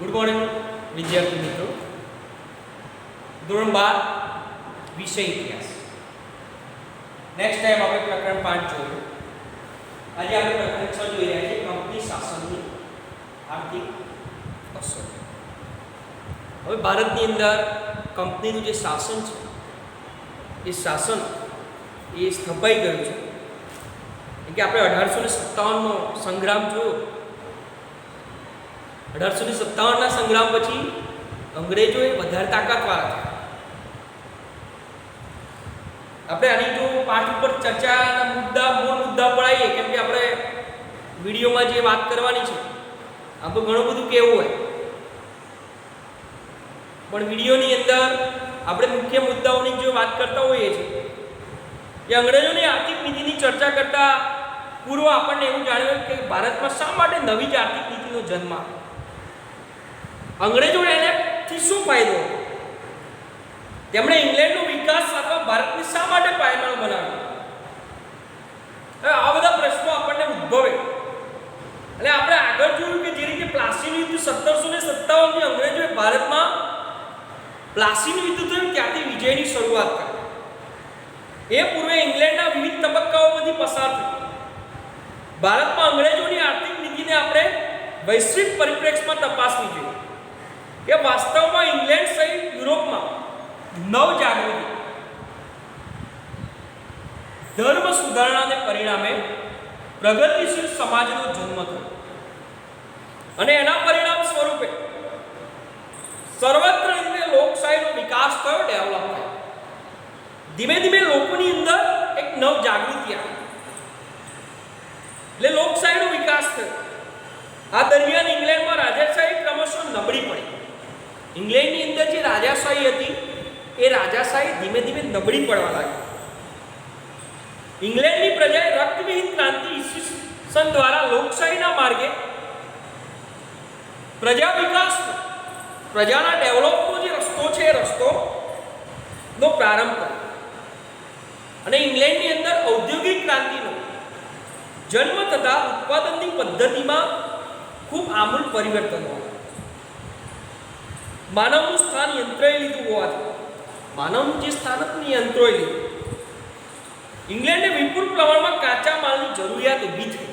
Good morning વિદ્યાર્થી મિત્રો. ધોરણ 12 વિષય ઇતિહાસ. નેક્સ્ટ ટાઈમ આપણે પ્રકરણ 5 જોયું. આજે આપણે પ્રકરણ 6 જોઈ રહ્યા છીએ, કંપની શાસનની આર્થિક અસર. હવે ભારતની અંદર કંપનીનું જે શાસન છે એ શાસન એ સ્થપાઈ ગયું છે. કે આપણે 1857નો સંગ્રામ જોયો. 1857ના સંગ્રામ પછી અંગ્રેજોએ વધારે તાકાતવાળા થયા. આપણે આની જો પાઠ ઉપર ચર્ચાના મૂળ મુદ્દા પર આવીએ, કેમ કે આપણે વિડીયોમાં જે વાત કરવાની છે આમ તો ઘણું બધું કહેવું હોય, પણ વિડીયોની અંદર આપણે મુખ્ય મુદ્દાઓની જો વાત કરતા હોઈએ છીએ કે અંગ્રેજોની આર્થિક નીતિની ચર્ચા કરતા પૂર્વ આપણને એવું જાણ્યું કે ભારતમાં શા માટે નવી જ આર્થિક નીતિનો જન્મ આવ્યો. અંગ્રેજોને એનાથી શું ફાયદો હતો? તેમણે ઇંગ્લેન્ડનો વિકાસ સાધવા ભારતને શા માટે પાયમાલ બનાવ્યો? આ બધા પ્રશ્નો આપણને ઉદ્ભવે. અને આપણે આગળ જોયું કે જે રીતે પ્લાસીનું યુદ્ધ 1757 અંગ્રેજોએ ભારતમાં પ્લાસીનું યુદ્ધ થયું ત્યાંથી વિજયની શરૂઆત કરી. એ પૂર્વે ઇંગ્લેન્ડના વિવિધ તબક્કાઓમાંથી પસાર થયું. ભારતમાં અંગ્રેજોની આર્થિક નીતિને આપણે વૈશ્વિક પરિપ્રેક્ષમાં તપાસવી જોઈએ કે વાસ્તવમાં ઇંગ્લેન્ડ સહિત યુરોપમાં નવ જાગૃતિ, ધર્મ સુધારણાને પરિણામે પ્રગતિશીલ સમાજનો જન્મ થયો અને એના પરિણામ સ્વરૂપે સર્વત્ર રીતે લોકશાહીનો વિકાસ થયો, ડેવલપ થયો. ધીમે ધીમે લોકોની અંદર એક નવ જાગૃતિ આવી એટલે લોકશાહીનો વિકાસ થયો. આ દરમિયાન ઇંગ્લેન્ડમાં રાજાશાહી ક્રમશઃ નબળી પડી. ઇંગ્લેન્ડની અંદર જે રાજાશાહી હતી એ રાજાશાહી ધીમે ધીમે નબળી પડવા લાગી. ઇંગ્લેન્ડની પ્રજાએ રક્તવિહીન ક્રાંતિ ઈસવીસન દ્વારા લોકશાહીના માર્ગે પ્રજા વિકાસ, પ્રજાના ડેવલપનો જે રસ્તો છે એ રસ્તોનો પ્રારંભ કર્યો અને ઇંગ્લેન્ડની અંદર ઔદ્યોગિક ક્રાંતિનો જન્મ થતા ઉત્પાદનની પદ્ધતિમાં ખૂબ આમૂલ પરિવર્તન થયું. માનવનું સ્થાન યંત્રએ લીધું હોવાથી માનવનું જે સ્થાન હતું એ યંત્રોએ લીધું. ઇંગ્લેન્ડને વિપુલ પ્રમાણમાં કાચા માલની જરૂરિયાત ઊભી થઈ.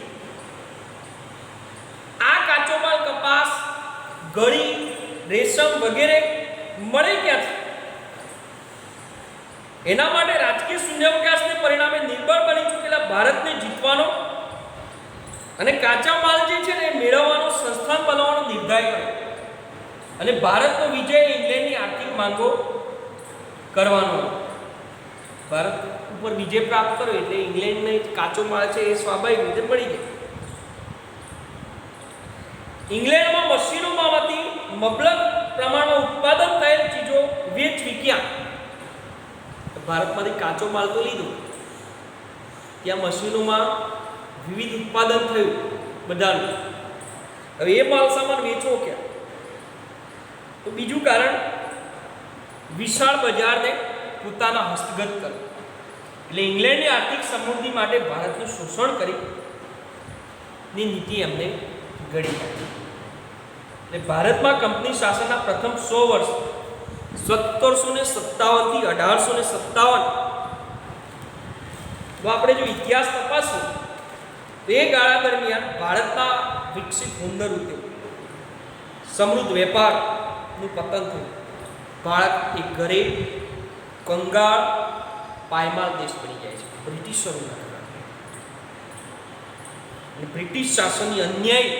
આ કાચો માલ કપાસ, ઘડી, રેશમ વગેરે મળે ક્યાંથી? એના માટે રાજકીય શૂન્યાવકાશને પરિણામે નિર્બળ બની ચૂકેલા ભારતને જીતવાનો અને કાચા માલ જે છે ને મેળવવાનો સંસ્થાન બનાવવાનો નિર્ધાર કર્યો અને ભારતનો વિજય ઇંગ્લેન્ડની આર્થિક માંગો કરવાનો. ભારત ઉપર વિજય પ્રાપ્ત કર્યો એટલે ઇંગ્લેન્ડને કાચો માલ છે એ સ્વાભાવિક રીતે મળી ગયો. ઇંગ્લેન્ડમાં મશીનોમાંથી મબલક પ્રમાણમાં ઉત્પાદન થયેલ ચીજો વેચવી ક્યાં? ભારતમાંથી કાચો માલ તો લીધો, ત્યાં મશીનોમાં વિવિધ ઉત્પાદન થયું બધાનું. હવે એ માલ સામાન વેચવો ક્યાં? તો બીજું કારણ વિશાળ બજારને પોતાના હસ્તગત કરવું. એટલે ઇંગ્લેન્ડની આર્થિક સમૃદ્ધિ માટે ભારતનું શોષણ કરી ની નીતિ એમને ઘડી કાઢી. એટલે ભારતમાં કંપની શાસનના પ્રથમ 100 વર્ષ 1757 થી 1857 તો આપણે જો ઇતિહાસ તપાસું તો એ ગાળા દરમિયાન ભારતના વિકસિત હુન્નર ઉદ્યોગ, સમૃદ્ધ વેપારનું પતન થયું. ભારત એક ગરીબ, કંગાળ, પાયમાલ દેશ બની જાય છે બ્રિટિશરોના કારણે. અને બ્રિટિશ શાસનની અન્યાયી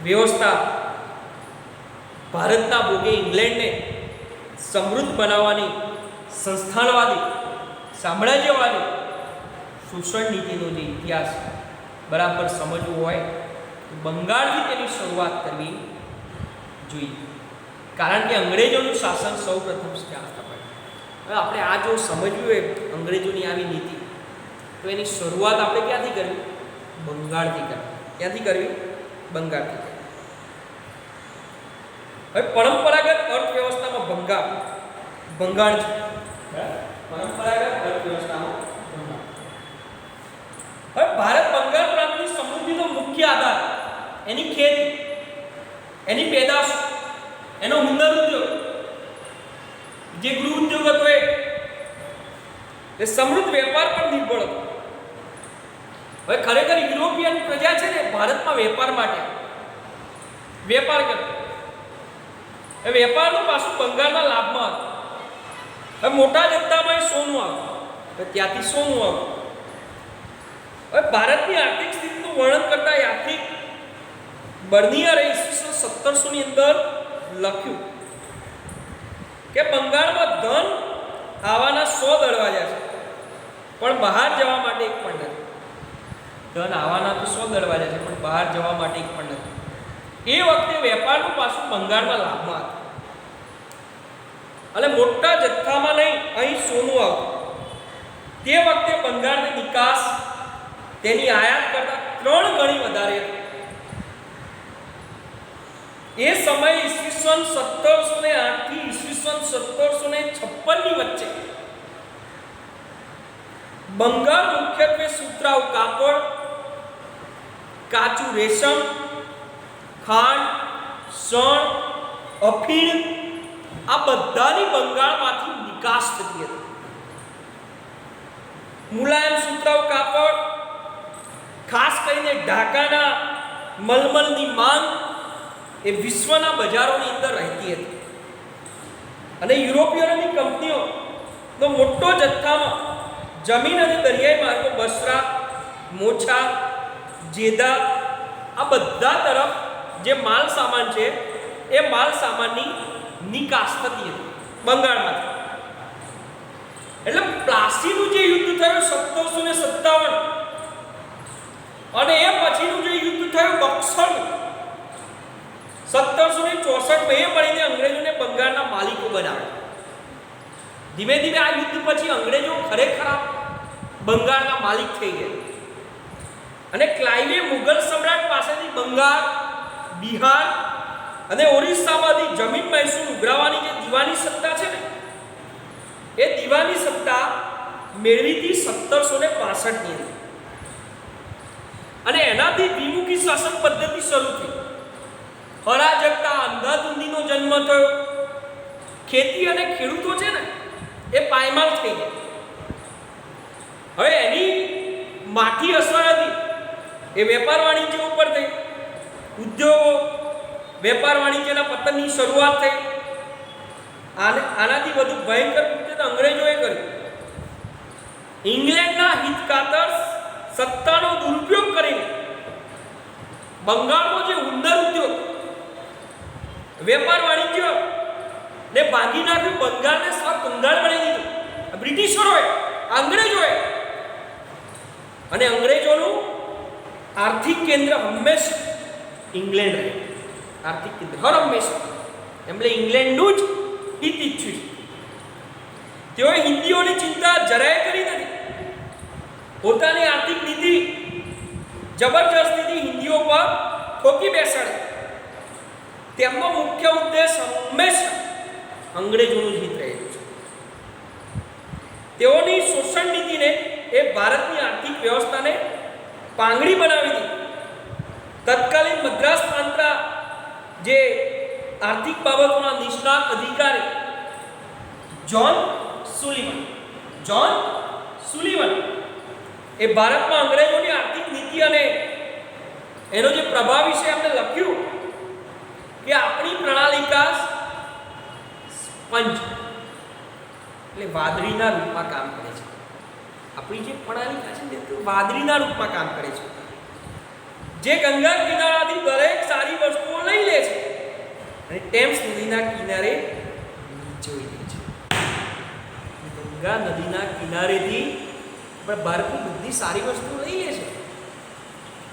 વ્યવસ્થા ભારતના ભોગે ઇંગ્લેન્ડને સમૃદ્ધ બનાવવાની સંસ્થાનવાદી, સામ્રાજ્યવાદી શોષણ નીતિનો જે ઇતિહાસ બરાબર સમજવો હોય તો બંગાળથી તેની શરૂઆત કરવી જોઈએ. કારણ કે અંગ્રેજોનું શાસન સૌ પ્રથમ ક્યાં સ્થપાયું. હવે આપણે આ જો સમજવું હોય અંગ્રેજોની આવી નીતિ તો એની શરૂઆત આપણે ક્યાંથી કરવી? બંગાળથી કરવી. ક્યાંથી કરવી? બંગાળથી કરવી. હવે પરંપરાગત અર્થવ્યવસ્થામાં બંગાળ છે. પરંપરાગત અર્થવ્યવસ્થામાં બંગાળ. હવે ભારત બંગાળ પ્રાંતની સમૃદ્ધિનો મુખ્ય આધાર એની ખેતી, એની પેદાશ, એનો હુન્નર ઉદ્યોગ, જે ગૃહ ઉદ્યોગ હતો એ સમૃદ્ધ વેપાર પર નિર્ભર હતો. હવે ખરેખર યુરોપિયન પ્રજા છે ને ભારતમાં વેપાર માટે વેપાર કરતી. એ વેપારનું પાછું બંગાળના લાભમાં હતું. હવે મોટા જથ્થામાં સોનું આવતું, તો ત્યાંથી સોનું આવતું. હવે ભારતની આર્થિક સ્થિતિનું વર્ણન કરતા આર્થિક બર્નિયરે ઈસવીસન 1700 ની અંદર લખ્યું કે બંગાળમાં ધન આવવાના 100 દરવાજા છે, પણ બહાર જવા માટે એક પણ નથી. ધન આવવાના તો 100 દરવાજા છે, પણ બહાર જવા માટે એક પણ નથી. એ વખતે વેપારનું પાછું બંગાળના લાભમાં હતું. અને મોટા જથ્થામાં નહીં, અહીં સોનું આવતું. તે વખતે બંગાળની નિકાસ તેની આયાત કરતા 3 ગણી વધારે હતી. એ સમયે ઈસવીસન 1708 થી ઈસવીસન 1756 ની વચ્ચે બંગાળ મુખ્યત્વે સુતરાઉ કાપડ, કાચું રેશમ, ખાંડ, શણ, અફીણ આ બધાની બંગાળમાંથી નિકાસ થતી હતી. મુલાયમ સુતરાઉ કાપડ, ખાસ કરીને ઢાકાના મલમલની માંગ એ વિશ્વના બજારોની અંદર રહેતી હતી. અને યુરોપિયનોની કંપનીઓનો મોટો જથ્થામાં જમીન અને દરિયાઈ માર્ગો બસરા, મોછા, જેદા આ બધા તરફ જે માલ સામાન છે એ માલ સામાનની નિકાસ થતી હતી બંગાળમાંથી. એટલે પ્લાસીનું જે યુદ્ધ થયું 1757 અને એ પછીનું જે યુદ્ધ થયું બક્સરનું 1764 એ મળીને અંગ્રેજોને બંગાળના માલિકો બનાવ્યા. ધીમે ધીમે આ યુદ્ધ પછી અંગ્રેજો ખરેખર બંગાળના માલિક થઈ ગયા. અને ક્લાઇવે મુગલ સમ્રાટ પાસેથી બંગાળ, બિહાર અને ઓરિસ્સામાંથી જમીન મહેસૂલ ઉઘરાવવાની જે દીવાની સત્તા છે ને એ દીવાની સત્તા મેળવી હતી 1765 ની. અને એનાથી દ્વિમુખી શાસન પદ્ધતિ શરૂ થઈ. અરાજકતા, અંધાધૂંધીનો જન્મ થયો. ખેતી અને ખેડૂતો છે ને એ પાયમાલ થઈ ગયા. હવે એની માઠી અસર હતી એ વેપાર વાણિજ્ય ઉપર થઈ. ઉદ્યોગો, વેપાર વાણિજ્યના પતનની શરૂઆત થઈ. આનાથી વધુ ભયંકર કૃત્ય તો અંગ્રેજોએ કર્યું. ઇંગ્લેન્ડના હિતખાતર સત્તાનો દુરુપયોગ કરીને બંગાળનો જે ઉંદર ઉદ્યોગ, વેપાર વાણિજ્ય ને ભાગી નાખ્યું. બંગાળને સાવ કંગાળ બનાવી દીધું બ્રિટિશરોએ, અંગ્રેજોએ. અને અંગ્રેજોનું આર્થિક કેન્દ્ર હંમેશા ઇંગ્લેન્ડ રહે. આર્થિક કેન્દ્ર હર હંમેશા એમણે ઇંગ્લેન્ડનું જ હિત ઈચ્છ્યું છે. તેઓએ હિન્દીઓની ચિંતા જરાય કરી નથી. પોતાની આર્થિક નીતિ જબરજસ્તીથી હિન્દીઓ પર ઠોકી બેસાડે. તેમનો મુખ્ય ઉદ્દેશ હંમેશા અંગ્રેજોનું હિત રહેલું છે. તેઓની શોષણ નીતિને એ ભારતની આર્થિક વ્યવસ્થાને પાંગડી બનાવી દીધી. તત્કાલીન મદ્રાસ પ્રાંતના જે આર્થિક બાબતોના નિષ્ણાત અધિકારી જ્હોન સુલિવન એ ભારતમાં અંગ્રેજોની આર્થિક નીતિ અને એનો જે પ્રભાવ વિશે એમણે લખ્યું કે આપણી પ્રણાલિકા સ્પંજ એટલે વાદળીના રૂપમાં કામ કરે છે. આપણી જે પ્રણાલિકા છે તે વાદળીના રૂપમાં કામ કરે છે, જે ગંગા કિનારાથી દરેક સારી વસ્તુઓ લઈ લે છે અને ટેમ્સ નદીના કિનારે નીચોઈ દે છે. ગંગા નદીના કિનારેથી પણ ભારતની બધી સારી વસ્તુઓ લઈ લે છે.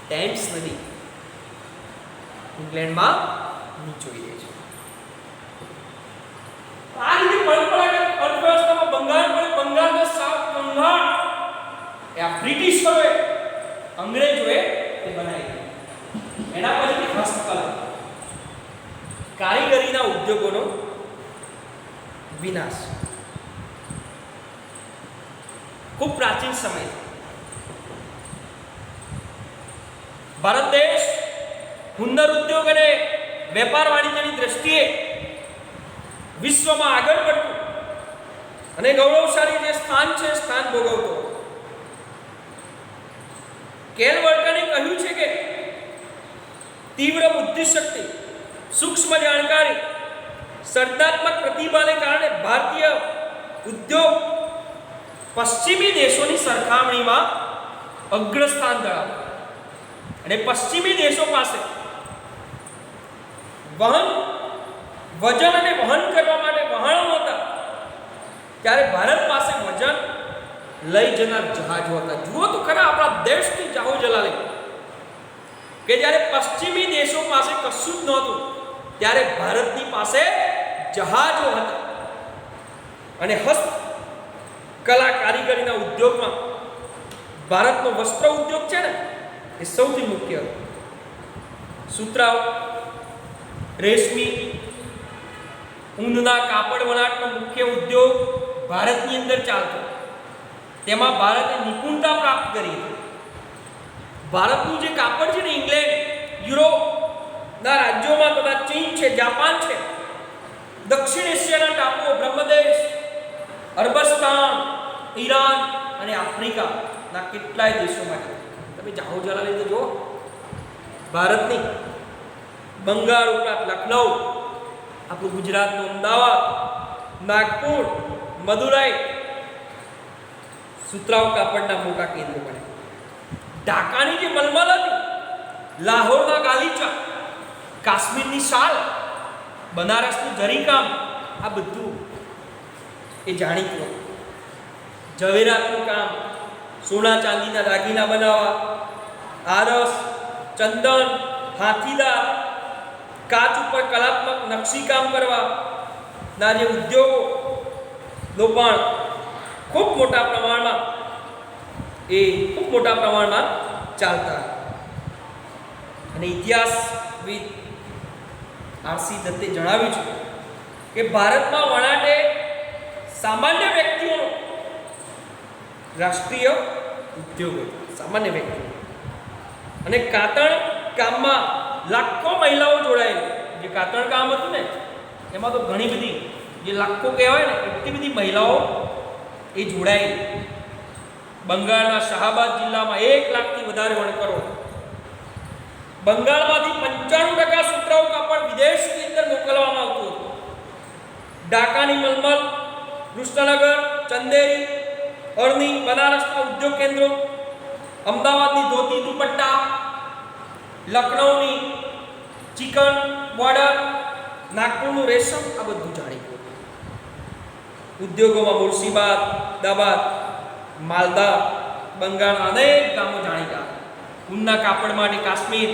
ટેમ્સ નદી ઇંગ્લેન્ડમાં નીચોઈ દે છે. આ રીતે પરંપરાગત અર્થવ્યવસ્થામાં બંગાળને સાવ કંગાળ એ આ બ્રિટિશરોએ, અંગ્રેજોએ તે બનાવી દીધું. એના પછી હસ્તકલા, કારીગરીના ઉદ્યોગોનો વિનાશ. ખૂબ પ્રાચીન સમય ભારત દેશ હુન્નર ઉદ્યોગ અને વેપાર વાણિજ્યની દ્રષ્ટિએ વિશ્વમાં આગળ પડતું અને ગૌરવશાળી જે સ્થાન છે સ્થાન ભોગવતો. કેલ વર્કને કહ્યું છે કે તીવ્ર બુદ્ધિશક્તિ, સૂક્ષ્મ જાણકારી, સર્જનાત્મક પ્રતિભાને કારણે ભારતીય ઉદ્યોગ પશ્ચિમી દેશોની સરખામણીમાં અગ્રસ્થાન ધરાવે અને પશ્ચિમી દેશો પાસે વજન અને વહન કરવા માટે વહાણો હતા, ત્યારે ભારત પાસે વજન લઈ જનાર જહાજો હતા. જુઓ તો ખરા આપણા દેશની જાહો જલાલી કે જ્યારે પશ્ચિમી દેશો પાસે કશું જ નહોતું ત્યારે ભારતની પાસે જહાજો હતા. અને હસ્તકલા કારીગરીના ઉદ્યોગમાં ભારતનો વસ્ત્ર ઉદ્યોગ છે ને એ સૌથી મુખ્ય હતો. સુતરાઉ, રેશમી, ઊનના કાપડ વણાટનો મુખ્ય ઉદ્યોગ ભારતની અંદર ચાલતો. તેમાં ભારતે નિપુણતા પ્રાપ્ત કરી હતી. ભારતનું જે કાપડ છે ને ઇંગ્લેન્ડ, યુરોપના રાજ્યોમાં તથા ચીન છે, જાપાન છે, દક્ષિણ એશિયાના ટાપુઓ, બ્રહ્મદેશ, અરબસ્તાન, ઈરાન અને આફ્રિકાના કેટલાય દેશોમાં છે. તમે જાહો જલાલી તો જુઓ ભારતની. બંગાળ ઉપરાંત લખનઉ, આપણું ગુજરાતનું અમદાવાદ, નાગપુર, મદુરાઈ સુતરાઉ કાપડના મોટા કેન્દ્રો બને. ઢાકાની જે મલમલ હતી, લાહોરના ગાલીચા, કાશ્મીરની શાલ, બનારસનું જરીકામ, આ બધું એ જાણીતું. ઝવેરાતનું કામ, સોના ચાંદીના દાગીના બનાવવા, આરસ, ચંદન, હાથીદાર, કાચ ઉપર કલાત્મક નકશીકામ કરવા ના જે ઉદ્યોગો પણ ખૂબ મોટા પ્રમાણમાં ચાલતા. અને ઇતિહાસવિદ આરસી દત્તે જણાવ્યું છે કે ભારતમાં વણાટે સામાન્ય વ્યક્તિઓનો રાષ્ટ્રીય ઉદ્યોગ હતો. સામાન્ય વ્યક્તિઓ અને કાતણ કામમાં લાખો મહિલાઓ જોડાયેલી. જે કાતણ કામ હતું ને એમાં તો ઘણી બધી, જે લાખો કહેવાય ને એટલી બધી મહિલાઓ એ જોડાયેલી. બંગાળના શાહબાદ જિલ્લામાં 1 લાખથી વધારે વણકરો. બંગાળમાંથી 95% સુતરાઉ કાપડ વિદેશની અંદર મોકલવામાં આવતું હતું. ઢાકાની મલમલ, કૃષ્ણનગર, ચંદેરી, અરણી, બનારસના ઉદ્યોગ કેન્દ્રો, અમદાવાદની ધોતી દુપટ્ટા, લખનઉની ચિકન બોર્ડર, નાગપુરનું રેશમ, આ બધું જાણીતું. ઉદ્યોગોમાં મુર્શિદાબાદ, દાબાદ, માલદા, બંગાળના અનેક ગામો જાણીતા. ઊનના કાપડ માટે કાશ્મીર,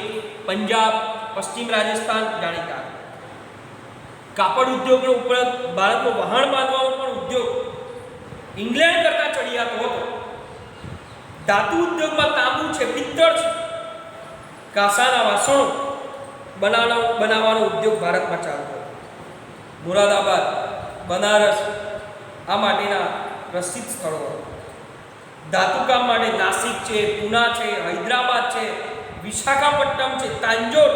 પંજાબ, પશ્ચિમ રાજસ્થાન જાણીતા. કાપડ ઉદ્યોગનો ઉપરાંત ભારતનો વહાણ બાંધવાનો પણ ઉદ્યોગ ઇંગ્લેન્ડ કરતા ચડિયાતો હતો. ધાતુ ઉદ્યોગમાં તાંબુ છે, પિત્તળ છે, કાંસાના વાસણો બનાવવાનો ઉદ્યોગ ભારતમાં ચાલતો. મુરાદાબાદ, બનારસ આ માટેના પ્રસિદ્ધ સ્થળો. ધાતુકામ માટે નાસિક છે, પૂના છે, હૈદરાબાદ છે, વિશાખાપટ્ટનમ છે, તાંજોર,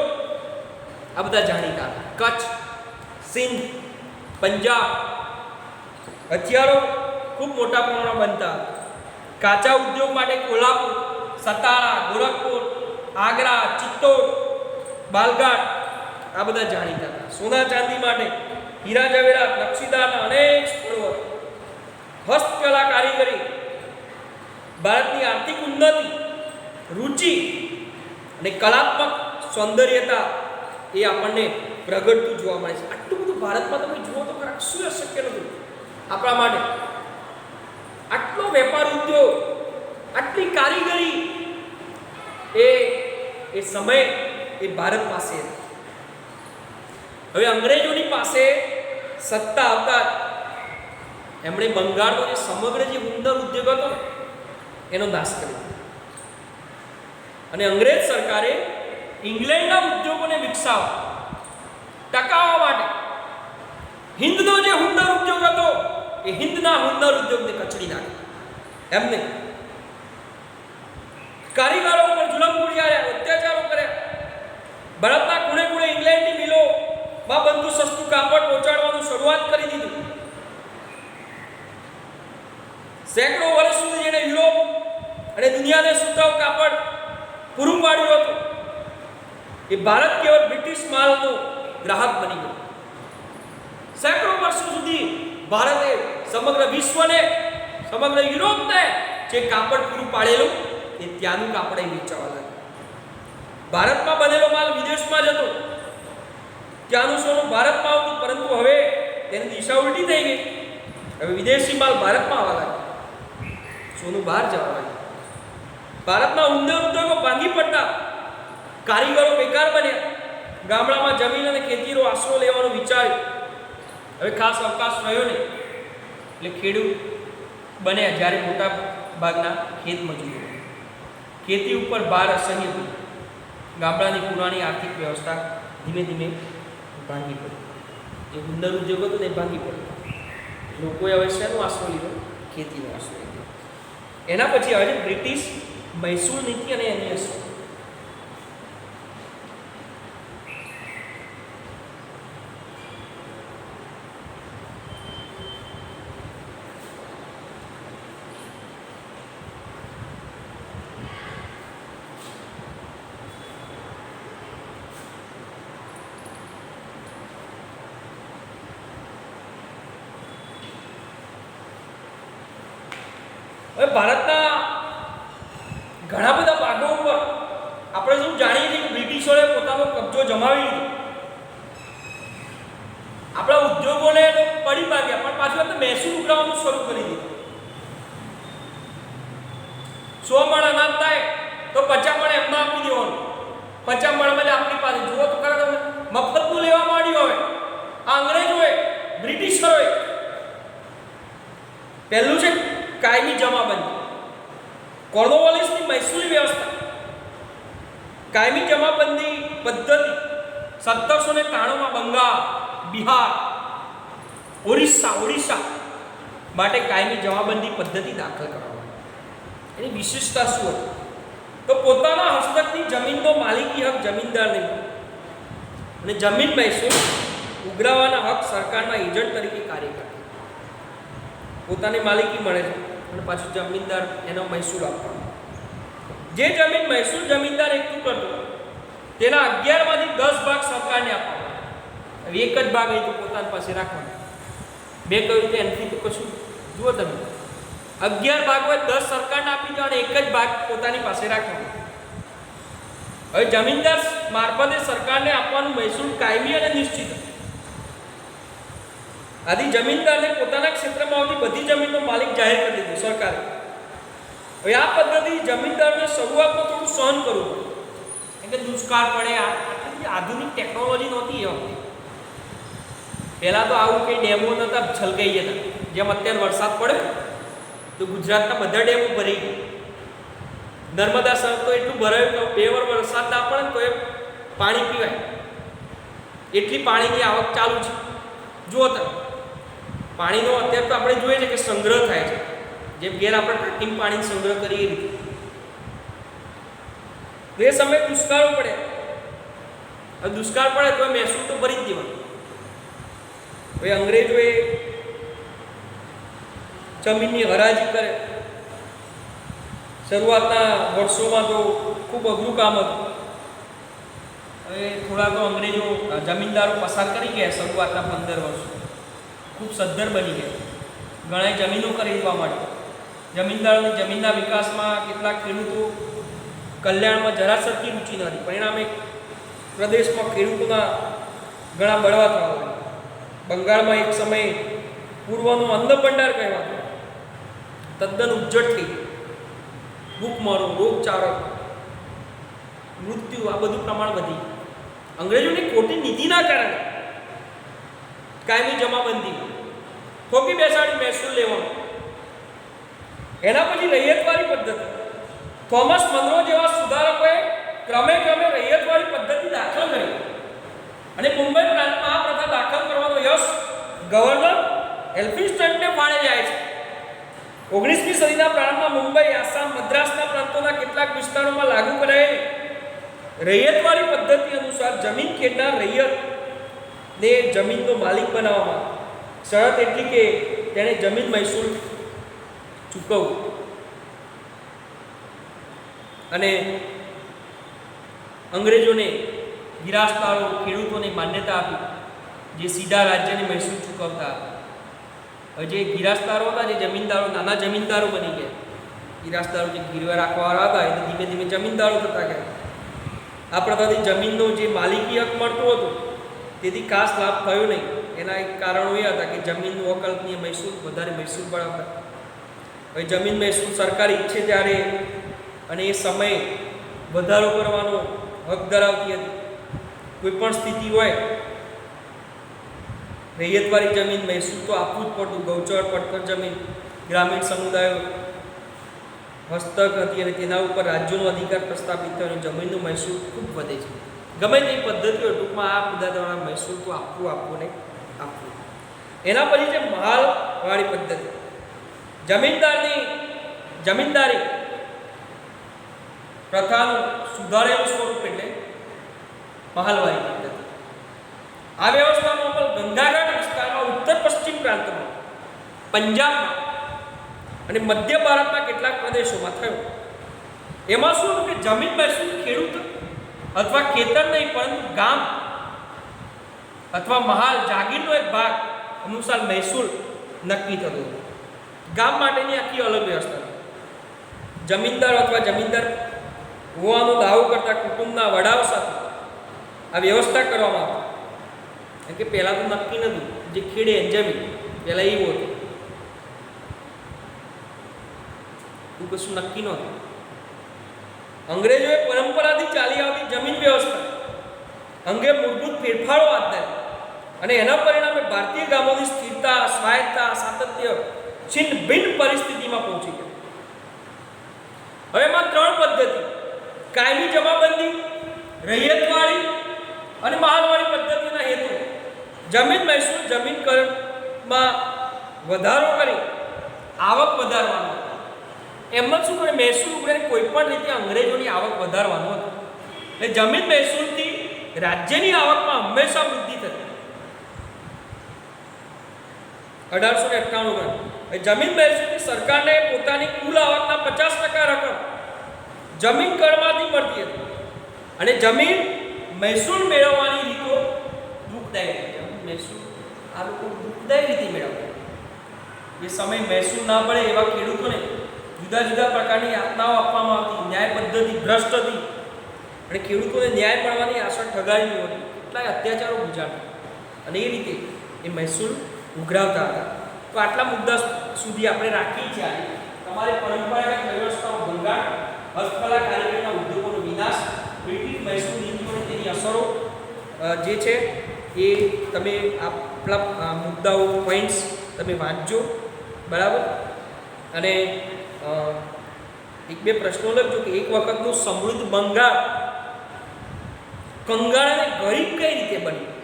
આ બધા જાણીતા. કચ્છ, સિંધ, પંજાબ હથિયારો ખૂબ મોટા પ્રમાણમાં બનતા. કાચા ઉદ્યોગ માટે કોલ્હાપુર, સતારા, ગોરખપુર, આગ્રા, ચિત્તોડ, બાલઘાટ આ બધા જાણીતા હતા. સોના ચાંદી માટે હીરા જવેરાત, નકશીદારના અનેક સ્થળો. હસ્તકલા કારીગરી, ભારતની આર્થિક ઉન્નતિ, રુચિ અને કલાત્મક સૌંદર્યતા એ આપણને પ્રગટતું જોવા મળે છે. આટલું બધું ભારતમાં તમે જુઓ તો ખરા શું શક્ય નથી આપણા માટે. આટલો વેપાર ઉદ્યોગ, આટલી કારીગરી એ સમય એ ભારત પાસે હતી. હવે અંગ્રેજોની પાસે સત્તા આવતા એમણે બંગાળનો જે સમગ્ર જે હુન્નર ઉદ્યોગ હતો ને એનો નાશ કર્યો. અને અંગ્રેજ સરકારે ઇંગ્લેન્ડના ઉદ્યોગોને વિકસાવવા, ટકાવવા માટે હિન્દનો જે હુન્નર ઉદ્યોગ હતો એ હિન્દના હુન્નર ઉદ્યોગને કચડી નાખ્યો. એમને કારીગરો ઉપર જુલમ ગુજાર્યા, અત્યાચારો કર્યા ભારતના ખૂણે ખૂણે ઇંગ્લેન્ડની મિલોમાં બનતું સસ્તું કાપડ પહોંચાડવાનું શરૂઆત કરી દીધું. સેંકડો વર્ષ સુધી જેણે યુરોપ અને દુનિયાને સુતાવ કાપડ પૂરું પાડ્યું હતું, એ ભારત કેવળ બ્રિટિશ માલનો ગ્રાહક બની ગયો. સેંકડો વર્ષો સુધી ભારતે સમગ્ર વિશ્વને, સમગ્ર યુરોપને જે કાપડ પૂરું પાડેલું એ ત્યાંનું કાપડ વેચાવા લાગ્યું. ભારતમાં બનેલો માલ વિદેશમાં જતો, ત્યાંનું સોનું ભારતમાં આવતું, પરંતુ હવે તેની દિશા ઉલટી થઈ ગઈ. હવે વિદેશી માલ ભારતમાં આવવા લાગ્યો, સોનું બહાર જવા લાગ્યું. ભારતના ઉદ્યોગો ભાંગી પડતા, કારીગરો બેકાર બન્યા, ગામડામાં જમીન અને ખેતીનો આશરો લેવાનો વિચાર્યો. હવે ખાસ અવકાશ રહ્યો નહીં, એટલે ખેડૂત બન્યા. જ્યારે મોટા ભાગના ખેત મજૂરો, ખેતી ઉપર ભાર અસહ્ય થયો. ગામડાની પુરાણી આર્થિક વ્યવસ્થા ધીમે ધીમે ભાંગી પડી. જે ગુંદર ઉદ્યોગ હતો તે ભાંગી પડ્યો. લોકોએ હવે શેનો આશરો લીધો? ખેતીનો આશરો લીધો. એના પછી આવે છે બ્રિટિશ મૈસૂર નીતિ અને એની અસર. હવે ભારતના ઘણા બધા ભાગો ઉપર આપણે શું જાણીએ છીએ કે બ્રિટિશોએ પોતાનો કબજો જમાવી લીધો. આપણા ઉદ્યોગોને તો પડી ભાગ્યા, પણ પાછું આપણે મહેસૂલ ઉઘરાવવાનું શરૂ કરી દીધું. 100 મણ અનાજ થાય તો 50 મણ એમને આપી દેવાનું. 50 મણ આપણી પાસે જુઓ તો ખરા તમે, મફતનું લેવા માંડ્યું. હવે આ અંગ્રેજોએ, બ્રિટિશરોએ પહેલું છે કાયમી જમાબંધી. કોર્નવોલિસની મહેસૂલી વ્યવસ્થા, કાયમી જમાબંધી પદ્ધતિ 1793માં બંગાળ, બિહાર, ઓડિશા માટે કાયમી જમાબંધી પદ્ધતિ દાખલ કરવામાં. એની વિશેષતા શું હતી? તો પોતાના હસ્તકની જમીનનો માલિકી હક જમીનદારને અને જમીન મહેસૂલ ઉઘરાવવાના હક સરકારના એજન્ટ તરીકે કાર્ય કરે. પોતાની માલિકી મળે છે અને પાછું જમીનદાર એનો મહેસૂલ આપવાનો. જે જમીન મહેસૂલ જમીનદાર એકઠું કરતો, તેના 11માંથી 10 ભાગ સરકારને આપવાનો. હવે એક જ ભાગ એ તો પોતાની પાસે રાખવાનો. મેં કહ્યું કે એનાથી તો કશું, જુઓ તમે, 11 ભાગ હોય 10 સરકારને આપી દો અને એક જ ભાગ પોતાની પાસે રાખવાનો. હવે જમીનદાર મારફતે સરકારને આપવાનું મહેસૂલ કાયમી અને નિશ્ચિત. આથી જમીનદારને પોતાના ક્ષેત્રમાં આવતી બધી જમીનનો માલિક જાહેર કરી દીધો સરકારે. હવે આ પદ્ધતિ જમીનદારને શરૂઆતમાં થોડું સહન કરવું પડે, કેમ કે દુષ્કાળ પડે, આટલી આધુનિક ટેકનોલોજી નહોતી એ વખતે. પહેલાં તો આવું કંઈ ડેમો નહોતા, છલકાઈ જતા. જેમ અત્યારે વરસાદ પડે તો ગુજરાતના બધા ડેમો ભરી ગયા. નર્મદા સર તો એટલું ભરાયું કે 2 વાર વરસાદ ના પડે તો એ પાણી પીવાય, એટલી પાણીની આવક ચાલુ છે. જુઓ તમે, પાણીનો અત્યારે તો આપણે જોઈએ છે કે સંગ્રહ થાય છે, જેમ ઘેર આપણે ટાંકીમાં પાણી સંગ્રહ કરીએ એ રીતે. એ સમયે દુષ્કાળ પડે, હવે દુષ્કાળ પડે તો મહેસૂલ તો ભરી જ દેવાનો. હવે અંગ્રેજોએ જમીનની હરાજી કરે. શરૂઆતના વર્ષોમાં તો ખૂબ અઘરું કામ હતું. હવે થોડા તો અંગ્રેજો જમીનદારો પસાર કરી ગયા. શરૂઆતના 15 વર્ષો ખૂબ સદ્ધર બની ગયા. ઘણા જમીનો ખરીદવા માટે. જમીનદારોની જમીનના વિકાસમાં કેટલાક ખેડૂતો કલ્યાણમાં જરા સરખી રુચિ નથી. પરિણામે પ્રદેશમાં ખેડૂતોના ઘણા બળવા થવા લાગ્યા. બંગાળમાં એક સમયે પૂર્વનો અન્ન ભંડાર કહેવાતો તદ્દન ઉજ્જડ થઈ ગયો. ભૂખમરો, રોગચાળો, મૃત્યુ, આ બધું પ્રમાણ વધી. અંગ્રેજોની ખોટી નીતિના કારણે કાયમી જમાબંધી, ઠોકી બેસાડી મહેસૂલ લેવાનો. એના પછી રૈયતવાળી પદ્ધતિ. થોમસ મનરો જેવા સુધારકોએ ક્રમે રૈયતવાળી પદ્ધતિ દાખલ કરી અને મુંબઈ પ્રાંતમાં આ પ્રથા દાખલ કરવાનો યશ ગવર્નર એલ્ફિન્સ્ટનને ફાળે જાય છે. 19મી સદીના પ્રારંભમાં મુંબઈ, આસામ, મદ્રાસના પ્રાંતોના કેટલાક વિસ્તારોમાં લાગુ કરાયેલી રૈયતવાળી પદ્ધતિ અનુસાર જમીન ખેડનાર રૈયતને જમીનનો માલિક બનાવવામાં શરત એટલી કે તેણે જમીન મહેસૂલ ચૂકવવું અને અંગ્રેજોને ગિરાસ્તારો ખેડૂતોને માન્યતા આપી જે સીધા રાજ્યને મહેસૂલ ચૂકવતા હતા. હવે જે ગિરાસ્તારો હતા, જે જમીનદારો, નાના જમીનદારો બની ગયા. ગિરાસ્દારો જે ગીરવે રાખવાવાળા હતા એ તો ધીમે ધીમે જમીનદારો થતા ગયા. આ પ્રકારની જમીનનો જે માલિકી હક મળતો હતો તેથી ખાસ લાભ થયો નહીં. એના એક કારણો એ હતા કે જમીનનું અકલ્પનીય મહેસૂલ, વધારે મહેસૂલ પડાવતા. હવે જમીન મહેસૂલ સરકાર ઈચ્છે ત્યારે અને એ સમયે વધારો કરવાનો હક ધરાવતી હતી. કોઈ પણ સ્થિતિ હોય રૈયતવાળી જમીન મહેસૂલ તો આપવું જ પડતું. ગૌચર, પડતર જમીન ગ્રામીણ સમુદાયો હસ્તક હતી અને તેના ઉપર રાજ્યોનો અધિકાર પ્રસ્થાપિત થયો અને જમીનનું મહેસૂલ ખૂબ વધે છે. ગમે તે પદ્ધતિઓ, ટૂંકમાં આ મુદ્દા દ્વારા મહેસૂલ તો આપવું નહીં આપવું. એના પછી છે મહાલવાળી પદ્ધતિ. જમીનદારી પ્રથાનું સુધારેલું સ્વરૂપ એટલે મહાલવાળી પદ્ધતિ. આ વ્યવસ્થાનો અમલ ગંગાઘાટ વિસ્તારમાં, ઉત્તર પશ્ચિમ પ્રાંતમાં, પંજાબમાં અને મધ્ય ભારતના કેટલાક પ્રદેશોમાં થયો. એમાં શું કે જમીન મહેસૂલ ખેડૂત અથવા ખેતર નહીં પરંતુ ગામ અથવા મહાલ, જાગીરનો એક ભાગ અનુસાર મહેસૂલ નક્કી થતો હતો. ગામ માટેની આખી અલગ વ્યવસ્થા. જમીનદાર અથવા જમીનદાર હોવાનો દાવો કરતા કુટુંબના વડાઓ સાથે આ વ્યવસ્થા કરવામાં આવતી. કેમ કે પહેલાં તો નક્કી નહોતું, જે ખેડે જમીન પહેલાં એવું હતું, એવું કશું નક્કી નહોતું. અંગ્રેજોએ પરંપરાથી ચાલી આવતી જમીન વ્યવસ્થા અંગે મૂળભૂત ફેરફારો હાથ ધર્યા અને એના પરિણામે ભારતીય ગામોની સ્થિરતા, સ્વાયત્તતા, સાતત્ય છિન્ન ભિન્ન પરિસ્થિતિમાં પહોંચી ગઈ. હવે એમાં ત્રણ પદ્ધતિ: કાયમી જમાબંધી, રૈયતવાળી અને મહાલવાળી પદ્ધતિના હેતુ જમીન મહેસૂલ, જમીન કરમાં વધારો કરી આવક વધારવાનો. એમાં શું કરે, મહેસૂલ ઉઘરાઈને કોઈ પણ રીતે અંગ્રેજોની આવક વધારવાનો હતો. એટલે જમીન મહેસૂલથી રાજ્યની આવકમાં હંમેશા વૃદ્ધિ થતી. 1891 જમીન મહેસૂલથી સરકારને પોતાની કુલ આવકના 50% રકમ જમીન કરમાંથી મળતી હતી અને જમીન મહેસૂલ મેળવવાની રીતો દુઃખદાયી હતી. મહેસૂલ આ લોકો દુઃખદાયી રીતે મેળવતા. એ સમય મહેસૂલ ના પડે એવા ખેડૂતોને જુદા જુદા પ્રકારની યાતનાઓ આપવામાં આવતી. ન્યાય પદ્ધતિ ભ્રષ્ટ હતી અને ખેડૂતોને ન્યાય મળવાની આશા ઠગાયેલી હતી. કેટલાય અત્યાચારો ગુજારતા અને એ રીતે એ મહેસૂલ ઉઘરાવતા હતા. તો આટલા મુદ્દા સુધી આપણે રાખી છે. આજે તમારે પરંપરાગત વ્યવસ્થાઓ, ભંગાણ, હસ્તકલા કારીગરના ઉદ્યોગોનો વિનાશ, બ્રિટિશ મહેસૂલ નીતિઓ અને તેની અસરો જે છે એ તમે આપણા મુદ્દાઓ, પોઈન્ટ્સ તમે વાંચજો, બરાબર. અને એક બે પ્રશ્નો લખજો કે એક વખતનું સમૃદ્ધ બંગાળ કંગાળ અને ગરીબ કઈ રીતે બન્યું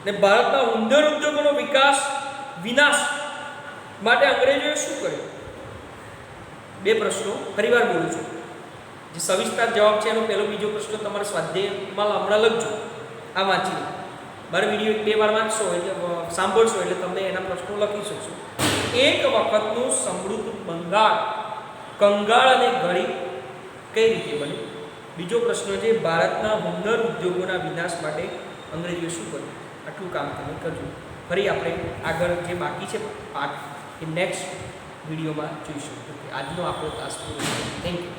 ને ભારતના ઉંદર ઉદ્યોગોનો વિનાશ માટે અંગ્રેજોએ શું કર્યું? બે પ્રશ્નો ફરીવાર બોલું છું, જે સવિસ્તાર જવાબ છે એનો પહેલો બીજો પ્રશ્ન તમારે સ્વાધ્યાયમાં હમણાં લખજો. આ વાંચીને મારો વિડીયો એક બે વાર વાંચશો એટલે સાંભળશો એટલે તમને એના પ્રશ્નો લખી શકશો. એક વખતનું સમૃદ્ધ બંગાળ કંગાળ અને ગરીબ કઈ રીતે બન્યું? બીજો પ્રશ્ન છે ભારતના હુન્નર ઉદ્યોગોના વિનાશ માટે અંગ્રેજોએ શું કર્યું? આટલું કામ તમે કરજો. ફરી આપણે આગળ જે બાકી છે પાઠ એ નેક્સ્ટ વિડીયોમાં જોઈશું. આજનો આપણો તાસ પૂરો. Thank you.